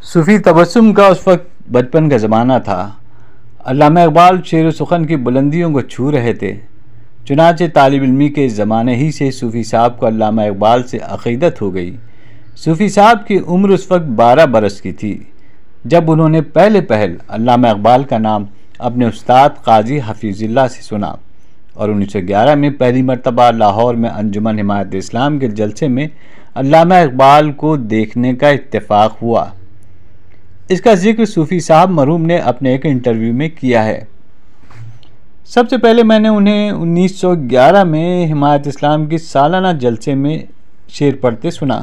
صوفی تبسم کا اس وقت بچپن کا زمانہ تھا۔ علامہ اقبال شعر و سخن کی بلندیوں کو چھو رہے تھے۔ چنانچہ طالب علمی کے زمانے ہی سے صوفی صاحب کو علامہ اقبال سے عقیدت ہو گئی۔ صوفی صاحب کی عمر اس وقت 12 برس کی تھی جب انہوں نے پہلے پہل علامہ اقبال کا نام اپنے استاد قاضی حفیظ اللہ سے سنا، اور 1911 میں پہلی مرتبہ لاہور میں انجمن حمایت اسلام کے جلسے میں علامہ اقبال کو دیکھنے کا اتفاق ہوا۔ اس کا ذکر صوفی صاحب مرحوم نے اپنے ایک انٹرویو میں کیا ہے۔ سب سے پہلے میں نے انہیں 1911 میں حمایت اسلام کی سالانہ جلسے میں شعر پڑھتے سنا۔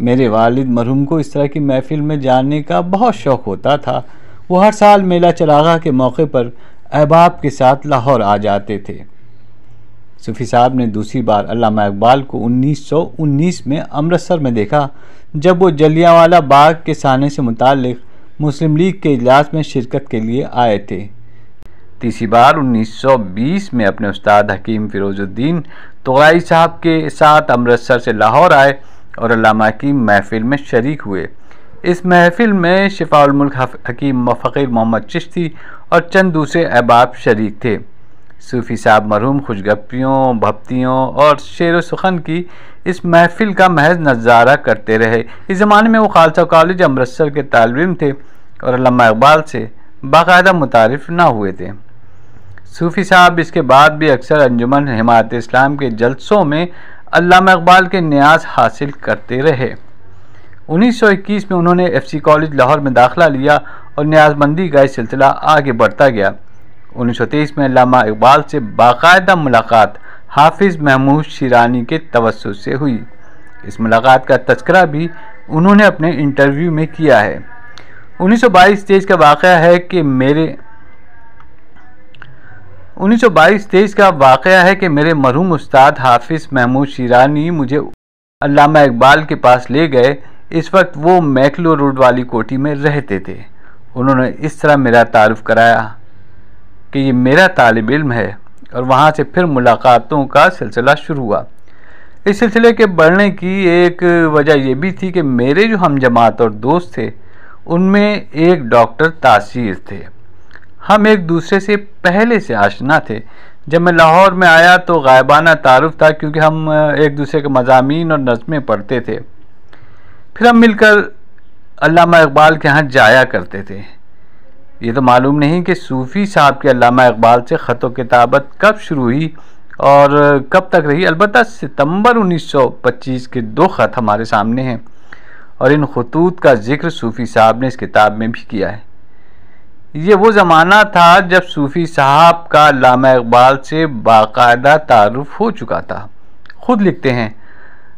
میرے والد مرحوم کو اس طرح کی محفل میں جانے کا بہت شوق ہوتا تھا۔ وہ ہر سال میلہ چراغاں کے موقع پر احباب کے ساتھ لاہور آ جاتے تھے۔ صوفی صاحب نے دوسری بار علامہ اقبال کو 1919 میں امرتسر میں دیکھا جب وہ جلیانوالہ باغ کے سانحے سے متعلق مسلم لیگ کے اجلاس میں شرکت کے لیے آئے تھے۔ تیسری بار 1920 میں اپنے استاد حکیم فیروز الدین طغرائی صاحب کے ساتھ امرتسر سے لاہور آئے اور علامہ کی محفل میں شریک ہوئے۔ اس محفل میں شفاء الملک حکیم فقیر محمد چشتی اور چند دوسرے احباب شریک تھے۔ صوفی صاحب مرحوم خوشگپیوں، بھپتیوں اور شعر و سخن کی اس محفل کا محض نظارہ کرتے رہے۔ اس زمانے میں وہ خالصہ کالج امرتسر کے طالب علم تھے اور علامہ اقبال سے باقاعدہ متعارف نہ ہوئے تھے۔ صوفی صاحب اس کے بعد بھی اکثر انجمن حمایت اسلام کے جلسوں میں علامہ اقبال کے نیاز حاصل کرتے رہے۔ 1921 میں انہوں نے FC کالج لاہور میں داخلہ لیا اور نیاز مندی کا اس سلسلہ آگے بڑھتا گیا۔ 1923 میں علامہ اقبال سے باقاعدہ ملاقات حافظ محمود شیرانی کے توسط سے ہوئی۔ اس ملاقات کا تذکرہ بھی انہوں نے اپنے انٹرویو میں کیا ہے۔ 1922 کا واقعہ ہے کہ میرے مرحوم استاد حافظ محمود شیرانی مجھے علامہ اقبال کے پاس لے گئے۔ اس وقت وہ میکلو روڈ والی کوٹھی میں رہتے تھے۔ انہوں نے اس طرح میرا تعارف کرایا کہ یہ میرا طالب علم ہے، اور وہاں سے پھر ملاقاتوں کا سلسلہ شروع ہوا۔ اس سلسلے کے بڑھنے کی ایک وجہ یہ بھی تھی کہ میرے جو ہم جماعت اور دوست تھے ان میں ایک ڈاکٹر تاثیر تھے۔ ہم ایک دوسرے سے پہلے سے آشنا تھے۔ جب میں لاہور میں آیا تو غائبانہ تعارف تھا، کیونکہ ہم ایک دوسرے کے مضامین اور نظمیں پڑھتے تھے۔ پھر ہم مل کر علامہ اقبال کے ہاں جایا کرتے تھے۔ یہ تو معلوم نہیں کہ صوفی صاحب کے علامہ اقبال سے خط و کتابت کب شروع ہوئی اور کب تک رہی۔ البتہ ستمبر 1925 کے 2 خط ہمارے سامنے ہیں، اور ان خطوط کا ذکر صوفی صاحب نے اس کتاب میں بھی کیا ہے۔ یہ وہ زمانہ تھا جب صوفی صاحب کا علامہ اقبال سے باقاعدہ تعارف ہو چکا تھا۔ خود لکھتے ہیں،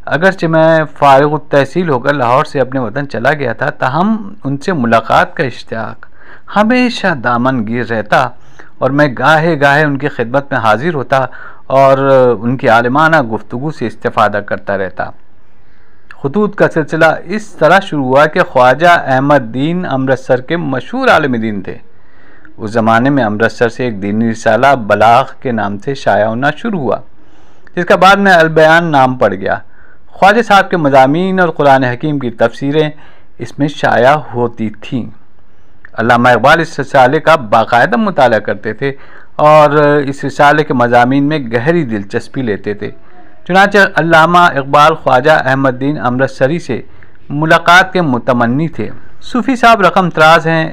اگرچہ میں فارغ التحصیل ہو کر لاہور سے اپنے وطن چلا گیا تھا، تاہم ان سے ملاقات کا اشتیاق ہمیشہ دامن گیر رہتا، اور میں گاہے گاہے ان کی خدمت میں حاضر ہوتا اور ان کی عالمانہ گفتگو سے استفادہ کرتا رہتا۔ خطوط کا سلسلہ اس طرح شروع ہوا کہ خواجہ احمد دین امرتسر کے مشہور عالم دین تھے۔ اس زمانے میں امرتسر سے ایک دینی رسالہ بلاغ کے نام سے شائع ہونا شروع ہوا، جس کا بعد میں البیان نام پڑ گیا۔ خواجہ صاحب کے مضامین اور قرآن حکیم کی تفسیریں اس میں شائع ہوتی تھیں۔ علامہ اقبال اس رسالے کا باقاعدہ مطالعہ کرتے تھے اور اس رسالے کے مضامین میں گہری دلچسپی لیتے تھے۔ چنانچہ علامہ اقبال خواجہ احمد دین امرتسری سے ملاقات کے متمنی تھے۔ صوفی صاحب رقم طراز ہیں۔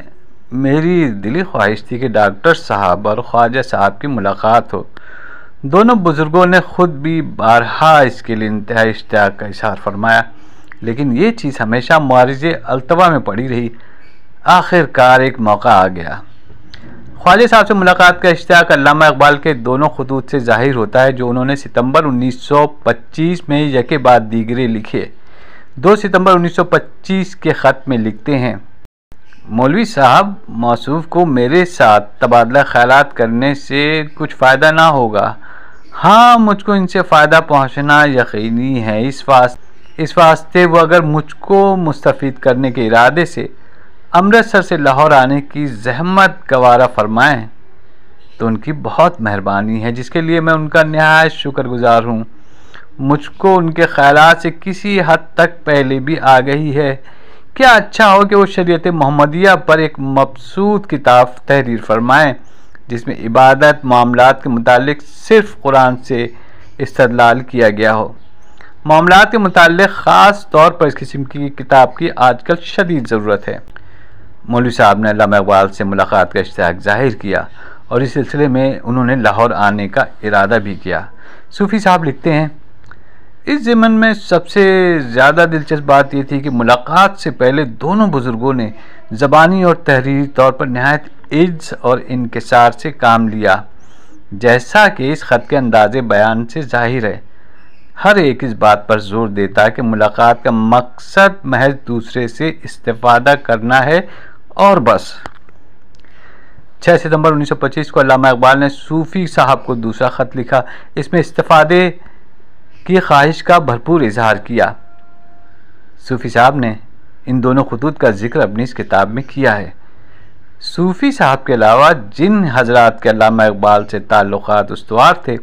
میری دلی خواہش تھی کہ ڈاکٹر صاحب اور خواجہ صاحب کی ملاقات ہو۔ دونوں بزرگوں نے خود بھی بارہا اس کے لیے انتہائی اشتیاق کا اظہار فرمایا، لیکن یہ چیز ہمیشہ معارض التوا میں پڑی رہی۔ آخر کار ایک موقع آ گیا۔ خواجہ صاحب سے ملاقات کا اشتیاق علامہ اقبال کے دونوں خطوط سے ظاہر ہوتا ہے جو انہوں نے ستمبر 1925 میں یکے بعد دیگرے لکھے۔ 2 ستمبر 1925 کے خط میں لکھتے ہیں، مولوی صاحب، موصوف کو میرے ساتھ تبادلہ خیالات کرنے سے کچھ فائدہ نہ ہوگا۔ ہاں، مجھ کو ان سے فائدہ پہنچنا یقینی ہے۔ اس واسطے وہ اگر مجھ کو مستفید کرنے کے ارادے سے امرتسر سے لاہور آنے کی زحمت گوارا فرمائیں تو ان کی بہت مہربانی ہے، جس کے لیے میں ان کا نہایت شکر گزار ہوں۔ مجھ کو ان کے خیالات سے کسی حد تک پہلے بھی آگہی ہے کیا اچھا ہو کہ وہ شریعت محمدیہ پر ایک مبسوط کتاب تحریر فرمائیں جس میں عبادت معاملات کے متعلق صرف قرآن سے استدلال کیا گیا ہو۔ معاملات کے متعلق خاص طور پر اس قسم کی کتاب کی آج کل شدید ضرورت ہے۔ مولوی صاحب نے علامہ اقبال سے ملاقات کا اشتیاق ظاہر کیا اور اس سلسلے میں انہوں نے لاہور آنے کا ارادہ بھی کیا۔ صوفی صاحب لکھتے ہیں، اس ضمن میں سب سے زیادہ دلچسپ بات یہ تھی کہ ملاقات سے پہلے دونوں بزرگوں نے زبانی اور تحریری طور پر نہایت عجز اور انکسار سے کام لیا، جیسا کہ اس خط کے انداز بیان سے ظاہر ہے۔ ہر ایک اس بات پر زور دیتا کہ ملاقات کا مقصد محض دوسرے سے استفادہ کرنا ہے اور بس۔ 6 ستمبر 1925 کو علامہ اقبال نے صوفی صاحب کو دوسرا خط لکھا۔ اس میں استفادے کی خواہش کا بھرپور اظہار کیا۔ صوفی صاحب نے ان دونوں خطوط کا ذکر اپنی اس کتاب میں کیا ہے۔ صوفی صاحب کے علاوہ جن حضرات کے علامہ اقبال سے تعلقات استوار تھے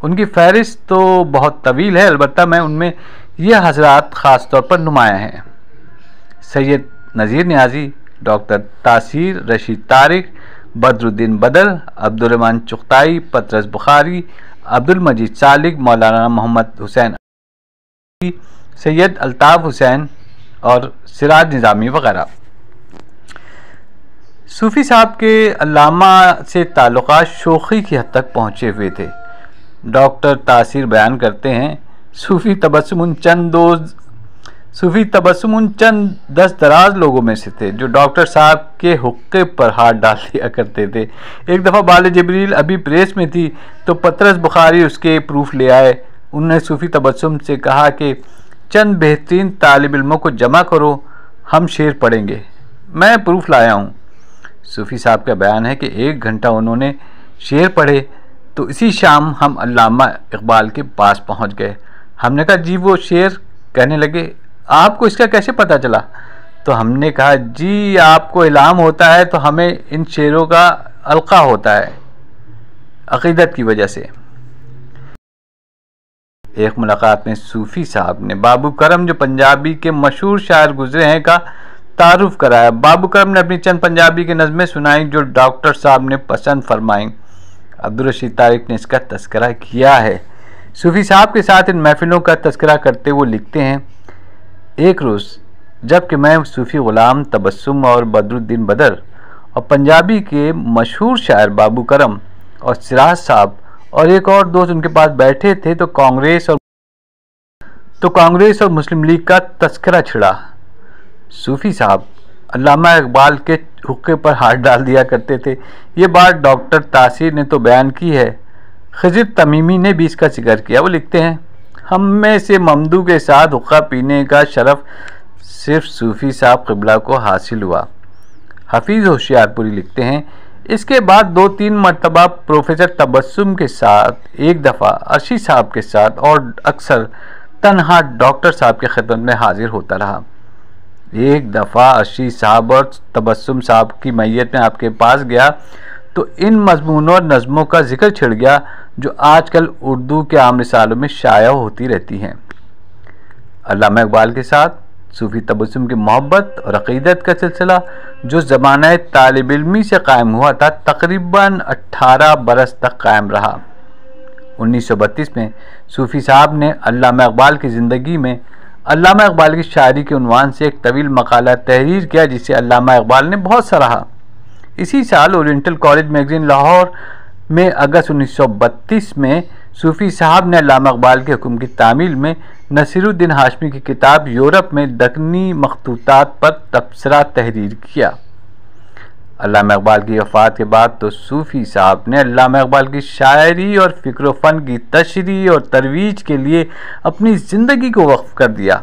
ان کی فہرست تو بہت طویل ہے، البتہ میں ان میں یہ حضرات خاص طور پر نمایاں ہیں: سید نذیر نیازی، ڈاکٹر تاثیر رشید طارق، بدر الدین بدر، عبدالرحمن چغتائی، پطرس بخاری، عبدالمجید سالک، مولانا محمد حسین، سید الطاف حسین اور سراج نظامی وغیرہ۔ صوفی صاحب کے علامہ سے تعلقات شوخی کی حد تک پہنچے ہوئے تھے۔ ڈاکٹر تاثیر بیان کرتے ہیں، صوفی تبسم ان چند دست دراز لوگوں میں سے تھے جو ڈاکٹر صاحب کے حقے پر ہاتھ ڈال دیا کرتے تھے۔ ایک دفعہ بال جبریل ابھی پریس میں تھی تو پطرس بخاری اس کے پروف لے آئے۔ انہوں نے صوفی تبسم سے کہا کہ چند بہترین طالب علموں کو جمع کرو، ہم شعر پڑھیں گے، میں پروف لایا ہوں۔ صوفی صاحب کا بیان ہے کہ 1 گھنٹہ انہوں نے شعر پڑھے تو اسی شام ہم علامہ اقبال کے پاس پہنچ گئے۔ ہم نے کہا جی وہ شعر؟ کہنے لگے آپ کو اس کا کیسے پتہ چلا؟ تو ہم نے کہا جی آپ کو الہام ہوتا ہے تو ہمیں ان شعروں کا القاء ہوتا ہے عقیدت کی وجہ سے۔ ایک ملاقات میں صوفی صاحب نے بابو کرم جو پنجابی کے مشہور شاعر گزرے ہیں کا تعارف کرایا۔ بابو کرم نے اپنی چند پنجابی کی نظمیں سنائیں جو ڈاکٹر صاحب نے پسند فرمائیں۔ عبدالرشید طارق نے اس کا تذکرہ کیا ہے۔ صوفی صاحب کے ساتھ ان محفلوں کا تذکرہ کرتے وہ لکھتے ہیں، ایک روز جب کہ میں صوفی غلام تبسم اور بدر الدین بدر اور پنجابی کے مشہور شاعر بابو کرم اور سراج صاحب اور ایک اور دوست ان کے پاس بیٹھے تھے تو کانگریس اور مسلم لیگ کا تذکرہ چھڑا۔ صوفی صاحب علامہ اقبال کے حقے پر ہاتھ ڈال دیا کرتے تھے۔ یہ بات ڈاکٹر تاثیر نے تو بیان کی ہے، خضر تمیمی نے بھی اس کا ذکر کیا۔ وہ لکھتے ہیں، ہم میں سے ممدو کے ساتھ حقہ پینے کا شرف صرف صوفی صاحب قبلہ کو حاصل ہوا۔ حفیظ ہوشیار پوری لکھتے ہیں، اس کے بعد 2-3 مرتبہ پروفیسر تبسم کے ساتھ، ایک دفعہ عرشی صاحب کے ساتھ اور اکثر تنہا ڈاکٹر صاحب کی خدمت میں حاضر ہوتا رہا۔ ایک دفعہ عرشی صاحب اور تبسم صاحب کی میت میں آپ کے پاس گیا تو ان مضمونوں اور نظموں کا ذکر چھڑ گیا جو آج کل اردو کے عام رسالوں میں شائع ہوتی رہتی ہیں۔ علامہ اقبال کے ساتھ صوفی تبسم کی محبت اور عقیدت کا سلسلہ جو زمانہ طالب علمی سے قائم ہوا تھا تقریباً 18 برس تک قائم رہا۔ 1932 میں صوفی صاحب نے علامہ اقبال کی زندگی میں علامہ اقبال کی شاعری کے عنوان سے ایک طویل مقالہ تحریر کیا جسے علامہ اقبال نے بہت سراہا۔ اسی سال اورینٹل کالج میگزین لاہور میں اگست 1932 میں صوفی صاحب نے علامہ اقبال کے حکم کی تعمیل میں نصیر الدین ہاشمی کی کتاب یورپ میں دکنی مخطوطات پر تبصرہ تحریر کیا۔ علامہ اقبال کی وفات کے بعد تو صوفی صاحب نے علامہ اقبال کی شاعری اور فکر و فن کی تشریح اور ترویج کے لیے اپنی زندگی کو وقف کر دیا۔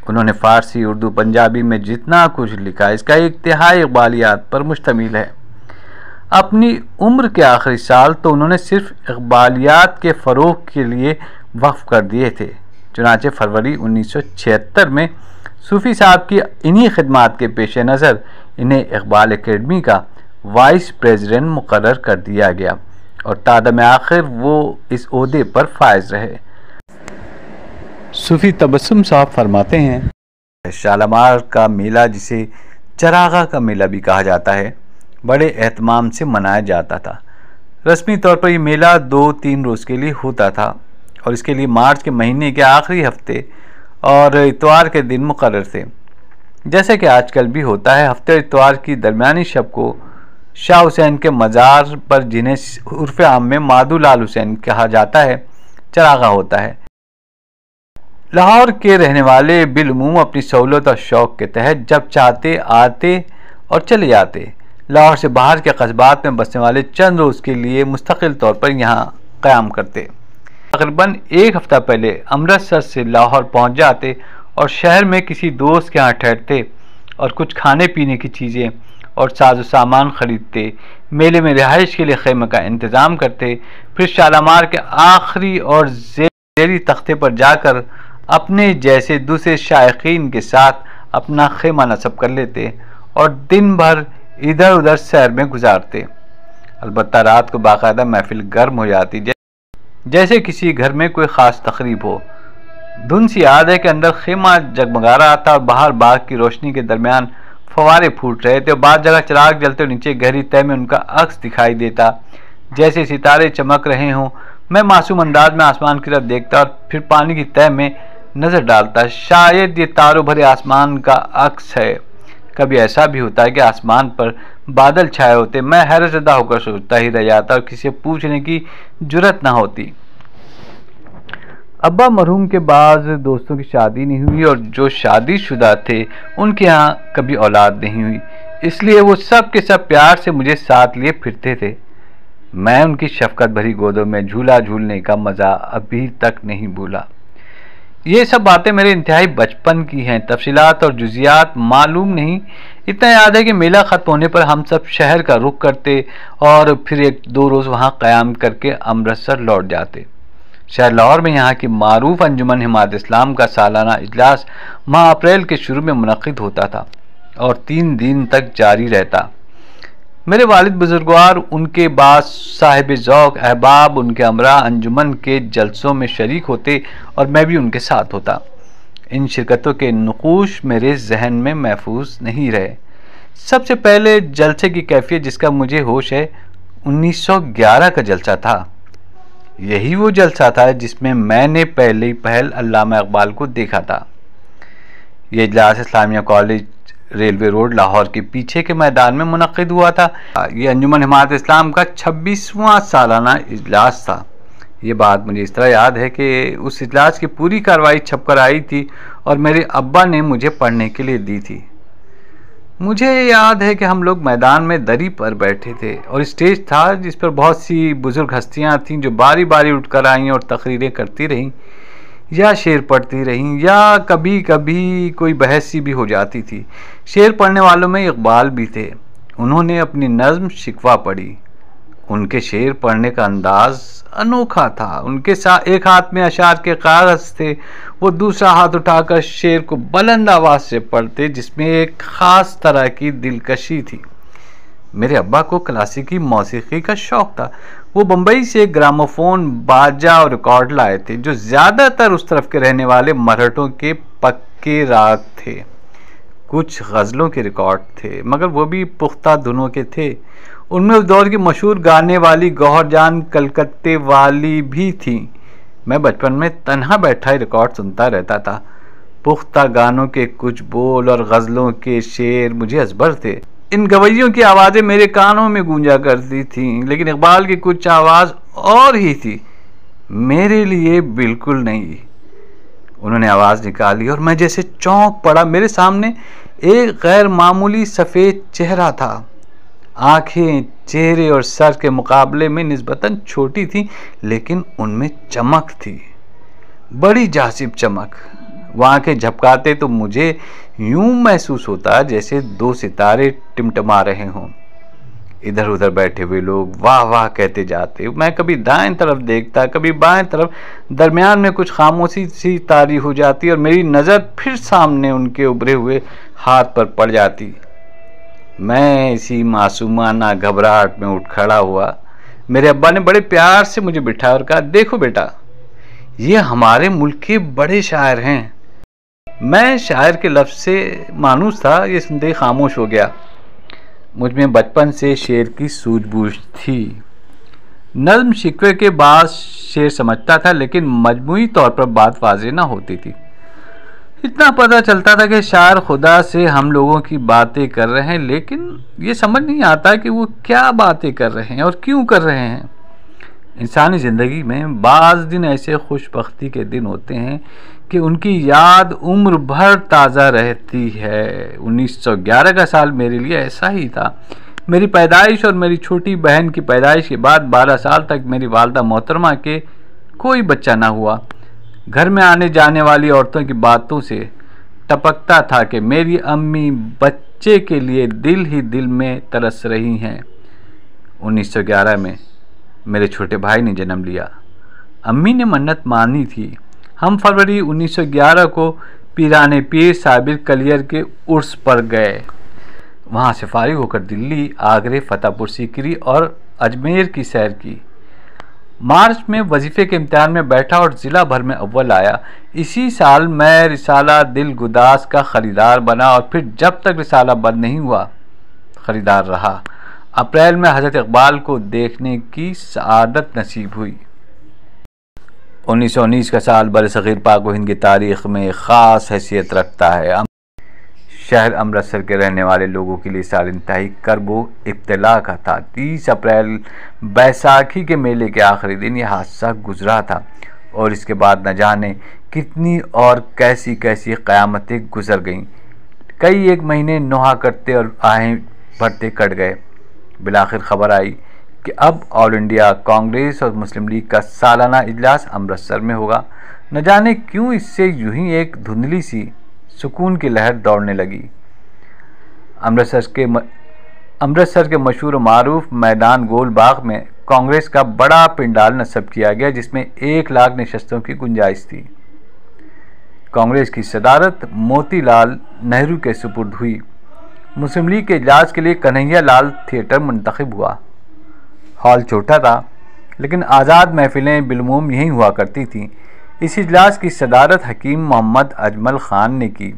انہوں نے فارسی، اردو، پنجابی میں جتنا کچھ لکھا اس کا 1/3 اقبالیات پر مشتمل ہے۔ اپنی عمر کے آخری سال تو انہوں نے صرف اقبالیات کے فروغ کے لیے وقف کر دیے تھے۔ چنانچہ فروری 1976 میں صوفی صاحب کی انہی خدمات کے پیش نظر انہیں اقبال اکیڈمی کا وائس پریزیڈنٹ مقرر کر دیا گیا اور تادم آخر وہ اس عہدے پر فائز رہے۔ صوفی تبسم صاحب فرماتے ہیں، شالمار کا میلہ، جسے چراغاں کا میلہ بھی کہا جاتا ہے، بڑے اہتمام سے منایا جاتا تھا۔ رسمی طور پر یہ میلہ 2-3 روز کے لیے ہوتا تھا اور اس کے لیے مارچ کے مہینے کے آخری ہفتے اور اتوار کے دن مقرر تھے، جیسے کہ آج کل بھی ہوتا ہے۔ ہفتے اور اتوار کی درمیانی شب کو شاہ حسین کے مزار پر، جنہیں عرف عام میں مادو لال حسین کہا جاتا ہے، چراغاں ہوتا ہے۔ لاہور کے رہنے والے بالعموم اپنی سہولت اور شوق کے تحت جب چاہتے آتے اور چلے جاتے۔ لاہور سے باہر کے قصبات میں بسنے والے چند روز کے لیے مستقل طور پر یہاں قیام کرتے۔ تقریباً 1 ہفتہ پہلے امرتسر سے لاہور پہنچ جاتے اور شہر میں کسی دوست کے ہاں ٹھہرتے اور کچھ کھانے پینے کی چیزیں اور ساز و سامان خریدتے، میلے میں رہائش کے لیے خیمے کا انتظام کرتے، پھر شالمار کے آخری اور زیری تختے پر جا کر اپنے جیسے دوسرے شائقین کے ساتھ اپنا خیمہ نصب کر لیتے اور دن بھر ادھر ادھر سیر میں گزارتے۔ البتہ رات کو باقاعدہ محفل گرم ہو جاتی، جیسے کسی گھر میں کوئی خاص تقریب ہو۔ دھن سی یاد ہے کہ اندر خیمہ جگمگا رہا تھا اور باہر باغ کی روشنی کے درمیان فوارے پھوٹ رہے تھے اور بعض جگہ چراغ جلتے اور نیچے گہری تہہ میں ان کا عکس دکھائی دیتا، جیسے ستارے چمک رہے ہوں۔ میں معصوم انداز میں آسمان کی طرف دیکھتا اور پھر پانی کی تہہ میں نظر ڈالتا، شاید یہ تاروں بھرے آسمان کا عکس ہے۔ کبھی ایسا بھی ہوتا ہے کہ آسمان پر بادل چھائے ہوتے، میں حیرت زدہ ہو کر سوچتا ہی رہ جاتا اور کسی سے پوچھنے کی جرت نہ ہوتی۔ ابا مرحوم کے بعض دوستوں کی شادی نہیں ہوئی اور جو شادی شدہ تھے ان کے ہاں کبھی اولاد نہیں ہوئی، اس لیے وہ سب کے سب پیار سے مجھے ساتھ لیے پھرتے تھے۔ میں ان کی شفقت بھری گودوں میں جھولا جھولنے کا مزہ ابھی تک نہیں بھولا۔ یہ سب باتیں میرے انتہائی بچپن کی ہیں، تفصیلات اور جزیات معلوم نہیں۔ اتنا یاد ہے کہ میلہ ختم ہونے پر ہم سب شہر کا رخ کرتے اور پھر 1-2 روز وہاں قیام کر کے امرتسر لوٹ جاتے۔ شہر لاہور میں یہاں کی معروف انجمن حمایت اسلام کا سالانہ اجلاس ماہ اپریل کے شروع میں منعقد ہوتا تھا اور 3 دن تک جاری رہتا۔ میرے والد بزرگوار، ان کے بعض صاحب ذوق احباب ان کے ہمراہ انجمن کے جلسوں میں شریک ہوتے اور میں بھی ان کے ساتھ ہوتا۔ ان شرکتوں کے نقوش میرے ذہن میں محفوظ نہیں رہے۔ سب سے پہلے جلسے کی کیفیت جس کا مجھے ہوش ہے 1911 کا جلسہ تھا۔ یہی وہ جلسہ تھا جس میں میں نے پہلی پہل علامہ اقبال کو دیکھا تھا۔ یہ اجلاس اسلامیہ کالج، ریلوے روڈ، لاہور کے پیچھے کے میدان میں منعقد ہوا تھا۔ یہ انجمن حمایت اسلام کا 26واں سالانہ اجلاس تھا۔ یہ بات مجھے اس طرح یاد ہے کہ اس اجلاس کی پوری کارروائی چھپ کر آئی تھی اور میرے ابا نے مجھے پڑھنے کے لیے دی تھی۔ مجھے یاد ہے کہ ہم لوگ میدان میں دری پر بیٹھے تھے اور اسٹیج تھا جس پر بہت سی بزرگ ہستیاں تھیں جو باری باری اٹھ کر آئیں اور تقریریں کرتی رہیں یا شعر پڑھتی رہیں یا کبھی کبھی کوئی بحث سی بھی ہو جاتی تھی۔ شعر پڑھنے والوں میں اقبال بھی تھے۔ انہوں نے اپنی نظم شکوہ پڑھی۔ ان کے شعر پڑھنے کا انداز انوکھا تھا۔ ان کے ساتھ ایک ہاتھ میں اشعار کے کاغذ تھے، وہ دوسرا ہاتھ اٹھا کر شعر کو بلند آواز سے پڑھتے جس میں ایک خاص طرح کی دلکشی تھی۔ میرے ابا کو کلاسیکی موسیقی کا شوق تھا۔ وہ بمبئی سے گراموفون، باجا اور ریکارڈ لائے تھے جو زیادہ تر اس طرف کے رہنے والے مرہٹوں کے پکے راگ تھے۔ کچھ غزلوں کے ریکارڈ تھے مگر وہ بھی پختہ دھنوں کے تھے۔ ان میں اس دور کی مشہور گانے والی گوہر جان کلکتے والی بھی تھیں۔ میں بچپن میں تنہا بیٹھا ہی ریکارڈ سنتا رہتا تھا۔ پختہ گانوں کے کچھ بول اور غزلوں کے شعر مجھے ازبر تھے۔ ان گویوں کی آوازیں میرے کانوں میں گونجا کرتی تھیں، لیکن اقبال کی کچھ آواز اور ہی تھی، میرے لیے بالکل نہیں۔ انہوں نے آواز نکالی اور میں جیسے چونک پڑا۔ میرے سامنے ایک غیر معمولی سفید چہرہ تھا۔ آنکھیں چہرے اور سر کے مقابلے میں نسبتاً چھوٹی تھیں لیکن ان میں چمک تھی، بڑی جاذب چمک۔ وہ آنکھیں جھپکاتے تو مجھے یوں محسوس ہوتا جیسے 2 ستارے ٹمٹما رہے ہوں۔ ادھر ادھر بیٹھے ہوئے لوگ واہ واہ کہتے جاتے۔ میں کبھی دائیں طرف دیکھتا، کبھی بائیں طرف، درمیان میں کچھ خاموشی سی طاری ہو جاتی اور میری نظر پھر سامنے ان کے ابھرے ہوئے ہاتھ پر پڑ جاتی۔ میں اسی معصومانہ گھبراہٹ میں اٹھ کھڑا ہوا۔ میرے ابا نے بڑے پیار سے مجھے بٹھایا اور کہا، دیکھو بیٹا، یہ ہمارے ملک کے بڑے شاعر ہیں۔ میں شاعر کے لفظ سے مانوس تھا، یہ سنتے ہی خاموش ہو گیا۔ مجھ میں بچپن سے شعر کی سوجھ بوجھ تھی۔ نظم شکوے کے بعد شعر سمجھتا تھا، لیکن مجموعی طور پر بات واضح نہ ہوتی تھی۔ اتنا پتہ چلتا تھا کہ شاعر خدا سے ہم لوگوں کی باتیں کر رہے ہیں، لیکن یہ سمجھ نہیں آتا کہ وہ کیا باتیں کر رہے ہیں اور کیوں کر رہے ہیں۔ انسانی زندگی میں بعض دن ایسے خوش بختی کے دن ہوتے ہیں کہ ان کی یاد عمر بھر تازہ رہتی ہے۔ 1911 کا سال میرے لیے ایسا ہی تھا۔ میری پیدائش اور میری چھوٹی بہن کی پیدائش کے بعد 12 سال تک میری والدہ محترمہ کے کوئی بچہ نہ ہوا۔ گھر میں آنے جانے والی عورتوں کی باتوں سے ٹپکتا تھا کہ میری امی بچے کے لیے دل ہی دل میں ترس رہی ہیں۔ 1911 میں میرے چھوٹے بھائی نے جنم لیا۔ امی نے منت مانی تھی۔ ہم فروری 1911 کو پیران پیر صابر کلیر کے عرس پر گئے۔ وہاں سے فارغ ہو کر دلی، آگرے، فتح پور سیکری اور اجمیر کی سیر کی۔ مارچ میں وظیفے کے امتحان میں بیٹھا اور ضلع بھر میں اول آیا۔ اسی سال میں رسالہ دل گداز کا خریدار بنا اور پھر جب تک رسالہ بند نہیں ہوا خریدار رہا۔ اپریل میں حضرت اقبال کو دیکھنے کی سعادت نصیب ہوئی۔ 1919 کا سال برصغیر پاک و ہند کی تاریخ میں خاص حیثیت رکھتا ہے۔ شہر امرتسر کے رہنے والے لوگوں کے لیے سال انتہائی کرب و ابتلا کا تھا۔ 30 اپریل بیساکھی کے میلے کے آخری دن یہ حادثہ گزرا تھا، اور اس کے بعد نہ جانے کتنی اور کیسی کیسی قیامتیں گزر گئیں۔ کئی ایک مہینے نوحہ کرتے اور آہیں بھرتے کٹ گئے۔ بالآخر خبر آئی کہ اب آل انڈیا کانگریس اور مسلم لیگ کا سالانہ اجلاس امرتسر میں ہوگا۔ نہ جانے کیوں اس سے یوں ہی ایک دھندلی سی سکون کی لہر دوڑنے لگی۔ امرتسر کے مشہور و معروف میدان گول باغ میں کانگریس کا بڑا پنڈال نصب کیا گیا، جس میں 1 لاکھ نشستوں کی گنجائش تھی۔ کانگریس کی صدارت موتی لال نہرو کے سپرد ہوئی۔ مسلم لیگ کے اجلاس کے لیے کنہیا لال تھیٹر منتخب ہوا۔ ہال چھوٹا تھا، لیکن آزاد محفلیں بالعموم یہیں ہوا کرتی تھیں۔ اس اجلاس کی صدارت حکیم محمد اجمل خان نے کی۔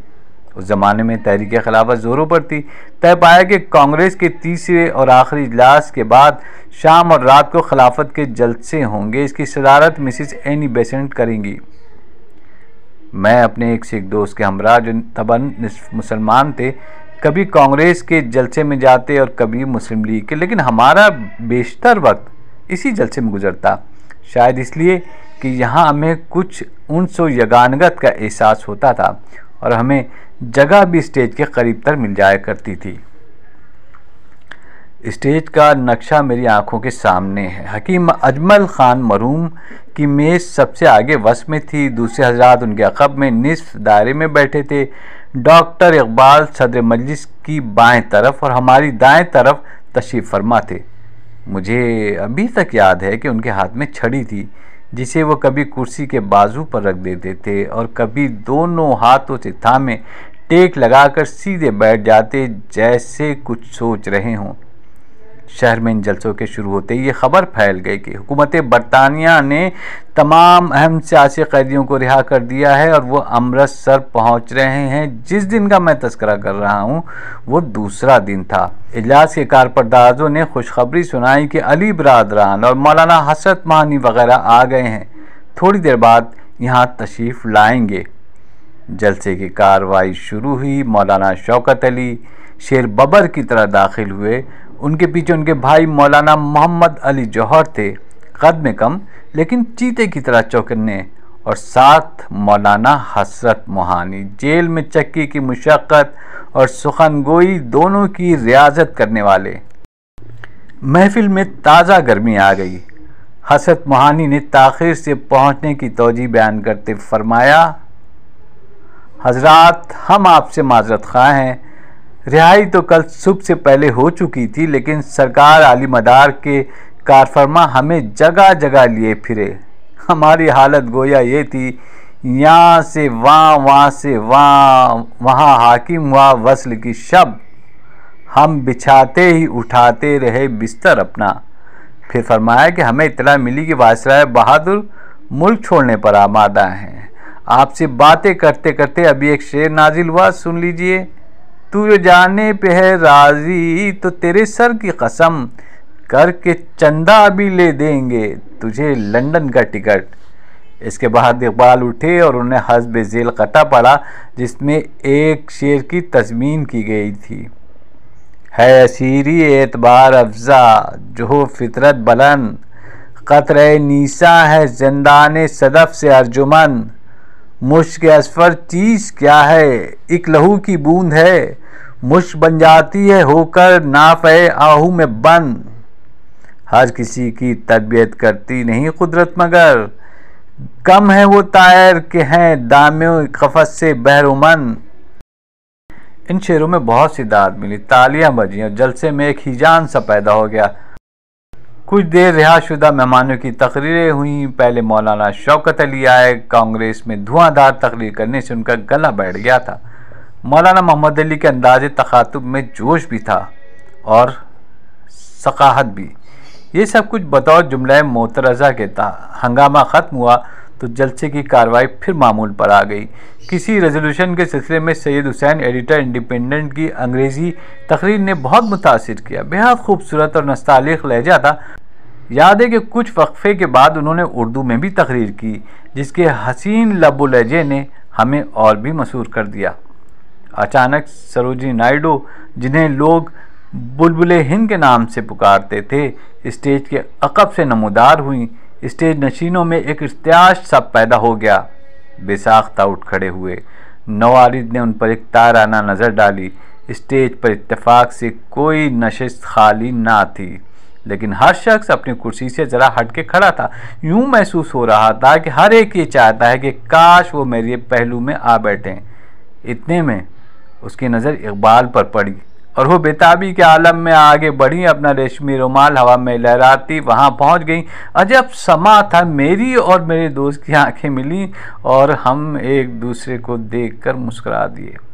اس زمانے میں تحریک خلافت زوروں پر تھی۔ طے پایا کہ کانگریس کے تیسرے اور آخری اجلاس کے بعد شام اور رات کو خلافت کے جلسے ہوں گے۔ اس کی صدارت مسز اینی بیسنٹ کریں گی۔ میں اپنے ایک سکھ دوست کے ہمراہ، جو طبعاً نصف مسلمان تھے، کبھی کانگریس کے جلسے میں جاتے اور کبھی مسلم لیگ کے، لیکن ہمارا بیشتر وقت اسی جلسے میں گزرتا، شاید اس لیے کہ یہاں ہمیں کچھ انس و یگانگت کا احساس ہوتا تھا اور ہمیں جگہ بھی اسٹیج کے قریب تر مل جایا کرتی تھی۔ اسٹیج کا نقشہ میری آنکھوں کے سامنے ہے۔ حکیم اجمل خان مرحوم کی میز سب سے آگے وسط میں تھی، دوسرے حضرات ان کے عقب میں نصف دائرے میں بیٹھے تھے۔ ڈاکٹر اقبال صدر مجلس کی بائیں طرف اور ہماری دائیں طرف تشریف فرما تھے۔ مجھے ابھی تک یاد ہے کہ ان کے ہاتھ میں چھڑی تھی، جسے وہ کبھی کرسی کے بازو پر رکھ دیتے تھے اور کبھی دونوں ہاتھوں سے تھامے ٹیک لگا کر سیدھے بیٹھ جاتے، جیسے کچھ سوچ رہے ہوں۔ شہر میں ان جلسوں کے شروع ہوتے ہی یہ خبر پھیل گئی کہ حکومت برطانیہ نے تمام اہم سیاسی قیدیوں کو رہا کر دیا ہے اور وہ امرتسر پہنچ رہے ہیں۔ جس دن کا میں تذکرہ کر رہا ہوں وہ دوسرا دن تھا۔ اجلاس کے کارپردازوں نے خوشخبری سنائی کہ علی برادران اور مولانا حسرت مہانی وغیرہ آ گئے ہیں، تھوڑی دیر بعد یہاں تشریف لائیں گے۔ جلسے کی کارروائی شروع ہوئی۔ مولانا شوکت علی شیر ببر کی طرح داخل ہوئے۔ ان کے پیچھے ان کے بھائی مولانا محمد علی جوہر تھے، قد میں کم لیکن چیتے کی طرح چوکنے، اور ساتھ مولانا حسرت موہانی، جیل میں چکی کی مشقت اور سخن گوئی دونوں کی ریاضت کرنے والے۔ محفل میں تازہ گرمی آ گئی۔ حسرت موہانی نے تاخیر سے پہنچنے کی توجہ بیان کرتے فرمایا، حضرات، ہم آپ سے معذرت خواہ ہیں۔ رہائی تو کل صبح سے پہلے ہو چکی تھی، لیکن سرکار عالی مدار کے کارفرما ہمیں جگہ جگہ لیے پھرے۔ ہماری حالت گویا یہ تھی، یہاں سے وہاں، وہاں سے وہاں حاکم ہوا وصل کی شب۔ ہم بچھاتے ہی اٹھاتے رہے بستر اپنا۔ پھر فرمایا کہ ہمیں اطلاع ملی کہ وائسرائے بہادر ملک چھوڑنے پر آمادہ ہیں۔ آپ سے باتیں کرتے کرتے ابھی ایک شعر نازل ہوا، سن لیجئے۔ تو جو جانے پہ ہے راضی تو تیرے سر کی قسم، کر کے چندہ بھی لے دیں گے تجھے لندن کا ٹکٹ۔ اس کے بعد اقبال اٹھے اور انہوں نے حسب ذیل قطعہ پڑھا جس میں ایک شعر کی تضمین کی گئی تھی: ہے اسیری اعتبار افزا جو ہو فطرت بلند، قطرہ نیساں ہے زندان صدف سے ارجمند، مشک اصفر چیز کیا ہے ایک لہو کی بوند ہے، مشک بن جاتی ہے ہو کر نافع آہو میں بند، ہر کسی کی تربیت کرتی نہیں قدرت مگر، کم ہے وہ طائر کہ ہیں دامِ قفس سے بہرمند۔ ان شعروں میں بہت سی داد ملی، تالیاں بجیں اور جلسے میں ایک ہیجان سا پیدا ہو گیا۔ کچھ دیر رہا شدہ مہمانوں کی تقریریں ہوئیں۔ پہلے مولانا شوکت علی آئے۔ کانگریس میں دھواں دھار تقریر کرنے سے ان کا گلا بیٹھ گیا تھا۔ مولانا محمد علی کے انداز تخاطب میں جوش بھی تھا اور ثقافت بھی۔ یہ سب کچھ بطور جملہ معترضہ کے تھا۔ ہنگامہ ختم ہوا تو جلسے کی کارروائی پھر معمول پر آ گئی۔ کسی ریزولوشن کے سلسلے میں سید حسین ایڈیٹر انڈیپینڈنٹ کی انگریزی تقریر نے بہت متاثر کیا۔ بہت خوبصورت اور نستعلیق لہجہ تھا۔ یاد ہے کہ کچھ وقفے کے بعد انہوں نے اردو میں بھی تقریر کی جس کے حسین لب و لہجے نے ہمیں اور بھی مسحور کر دیا۔ اچانک سروجنی نائیڈو، جنہیں لوگ بلبل ہند کے نام سے پکارتے تھے، اسٹیج کے عقب سے نمودار ہوئیں۔ اسٹیج نشینوں میں ایک ارتعاش سا پیدا ہو گیا۔ بے ساختہ اٹھ کھڑے ہوئے۔ نوارد نے ان پر ایک تارانہ نظر ڈالی۔ اسٹیج پر اتفاق سے کوئی نشست خالی نہ تھی، لیکن ہر شخص اپنی کرسی سے ذرا ہٹ کے کھڑا تھا۔ یوں محسوس ہو رہا تھا کہ ہر ایک یہ چاہتا ہے کہ کاش وہ میرے پہلو میں آ بیٹھیں۔ اتنے میں اس کی نظر اقبال پر پڑی اور وہ بےتابی کے عالم میں آگے بڑھی، اپنا ریشمی رومال ہوا میں لہراتی وہاں پہنچ گئیں۔ عجب سما تھا، میری اور میرے دوست کی آنکھیں ملیں اور ہم ایک دوسرے کو دیکھ کر مسکرا دیے۔